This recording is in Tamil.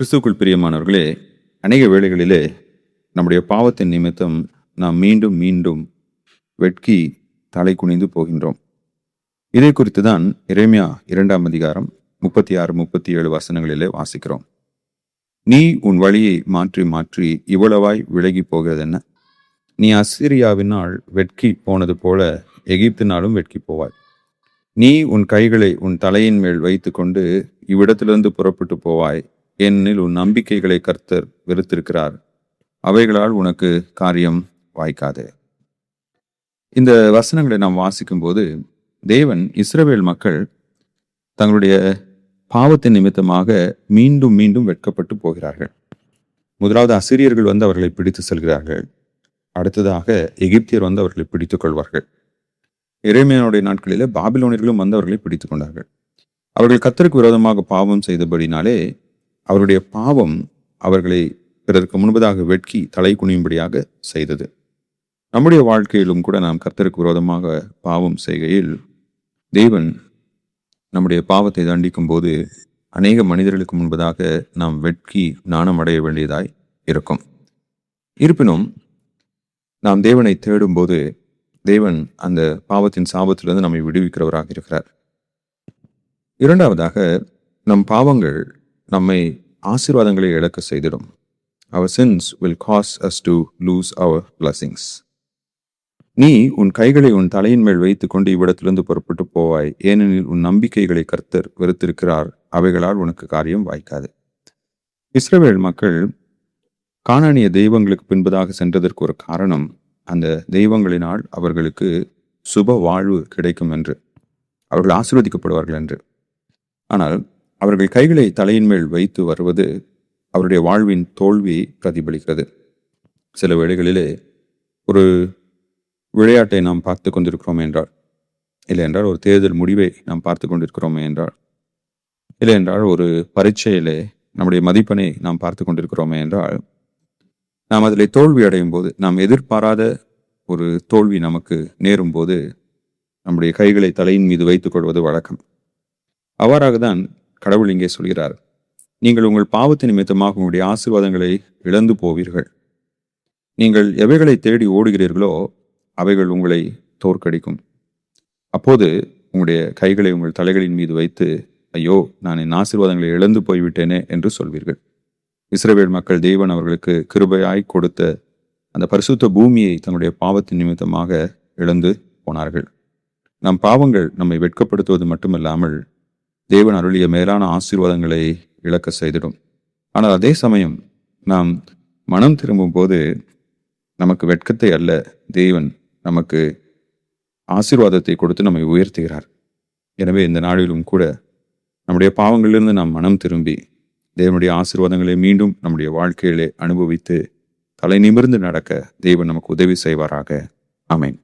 கிறிஸ்துவுக்குள் பிரியமானவர்களே, அநேக வேளைகளிலே நம்முடைய பாவத்தின் நிமித்தம் நாம் மீண்டும் மீண்டும் வெட்கி தலை குனிந்து போகின்றோம். இதை குறித்து தான் எரேமியா 2ஆம் அதிகாரம் 36-37 வசனங்களிலே வாசிக்கிறோம். நீ உன் வழியை மாற்றி மாற்றி இவ்வளவாய் விலகி போகிறதென்ன? நீ அசீரியாவினால் வெட்கி போனது போல எகிப்தினாலும் வெட்கி போவாய். நீ உன் கைகளை உன் தலையின் மேல் வைத்து கொண்டு இவ்விடத்திலிருந்து புறப்பட்டு போவாய். ஏனெனில் உன் நம்பிக்கைகளை கர்த்தர் வெறுத்திருக்கிறார், அவைகளால் உனக்கு காரியம் வாய்க்காது. இந்த வசனங்களை நாம் வாசிக்கும் போது தேவன் இஸ்ரவேல் மக்கள் தங்களுடைய பாவத்தின் நிமித்தமாக மீண்டும் மீண்டும் வெட்கப்பட்டு போகிறார்கள். முதலாவது அசிரியர்கள் வந்து அவர்களை பிடித்து செல்கிறார்கள். அடுத்ததாக எகிப்தியர் வந்து அவர்களை பிடித்துக் கொள்வார்கள். எரேமியாவுடைய நாட்களிலே பாபிலோனியர்களும் வந்து அவர்களை பிடித்துக் கொண்டார்கள். அவர்கள் கர்த்தருக்கு விரோதமாக பாவம் செய்தபடினாலே அவருடைய பாவம் அவர்களை பிறருக்கு முன்பதாக வெட்கி தலை குனியும்படியாக செய்தது. நம்முடைய வாழ்க்கையிலும் கூட நாம் கர்த்தருக்கு விரோதமாக பாவம் செய்கையில் தேவன் நம்முடைய பாவத்தை தண்டிக்கும் போது அநேக மனிதர்களுக்கு முன்பதாக நாம் வெட்கி நாணம் அடைய வேண்டியதாய் இருக்கும். இருப்பினும் நாம் தேவனை தேடும் போது தேவன் அந்த பாவத்தின் சாபத்திலிருந்து நம்மை விடுவிக்கிறவராக இருக்கிறார். இரண்டாவதாக, நம் பாவங்கள் நம்மை ஆசீர்வாதங்களை இழக்க செய்திடும். Our sins will cause us to lose our blessings. நீ உன் கைகளை உன் தலையின் மேல் வைத்துக் கொண்டு இவ்விடத்திலிருந்து புறப்பட்டு போவாய். ஏனெனில் உன் நம்பிக்கைகளை கர்த்தர் வெறுத்திருக்கிறார், அவைகளால் உனக்கு காரியம் வாய்க்காது. இஸ்ரவேல் மக்கள் கானானிய தெய்வங்களுக்கு பின்பதாக சென்றதற்கு ஒரு காரணம், அந்த தெய்வங்களினால் அவர்களுக்கு சுப வாழ்வு கிடைக்கும் என்று, அவர்கள் ஆசீர்வதிக்கப்படுவார்கள் என்று. ஆனால் அவர்கள் கைகளை தலையின் மேல் வைத்து வருவது அவருடைய வாழ்வின் தோல்வியை பிரதிபலிக்கிறது. சில வேளைகளிலே ஒரு விளையாட்டை நாம் பார்த்து கொண்டிருக்கிறோம் என்றால், இல்லை என்றால் ஒரு தேர்தல் முடிவை நாம் பார்த்து கொண்டிருக்கிறோமே என்றால், இல்லை என்றால் ஒரு பரீட்சையிலே நம்முடைய மதிப்பெண்ணை நாம் பார்த்து கொண்டிருக்கிறோமே என்றால், நாம் அதில் தோல்வி அடையும் போது, நாம் எதிர்பாராத ஒரு தோல்வி நமக்கு நேரும் போது நம்முடைய கைகளை தலையின் மீது வைத்துக் கொள்வது வழக்கம். அவ்வாறாக தான் கடவுள் இங்கே சொல்கிறார், நீங்கள் உங்கள் பாவத்தின் நிமித்தமாக உங்களுடைய ஆசீர்வாதங்களை இழந்து போவீர்கள். நீங்கள் எவைகளை தேடி ஓடுகிறீர்களோ அவைகள் உங்களை தோற்கடிக்கும். அப்போது உங்களுடைய கைகளை உங்கள் தலைகளின் மீது வைத்து, ஐயோ, நான் என் ஆசீர்வாதங்களை இழந்து போய்விட்டேனே என்று சொல்வீர்கள். இஸ்ரவேல் மக்கள் தேவன் அவர்களுக்கு கிருபையாய் கொடுத்த அந்த பரிசுத்த பூமியை தங்களுடைய பாவத்தின் நிமித்தமாக இழந்து போனார்கள். நம் பாவங்கள் நம்மை வெட்கப்படுத்துவது மட்டுமல்லாமல் தேவன் அருளிய மேலான ஆசீர்வாதங்களை இழக்க செய்திடும். ஆனால் அதே சமயம் நாம் மனம் திரும்பும் போது நமக்கு வெட்கத்தை அல்ல, தேவன் நமக்கு ஆசீர்வாதத்தை கொடுத்து நம்மை உயர்த்துகிறார். எனவே இந்த நாளிலும் கூட நம்முடைய பாவங்களிலிருந்து நாம் மனம் திரும்பி தேவனுடைய ஆசீர்வாதங்களை மீண்டும் நம்முடைய வாழ்க்கையிலே அனுபவித்து தலை நிமிர்ந்து நடக்க தேவன் நமக்கு உதவி செய்வாராக. ஆமென்.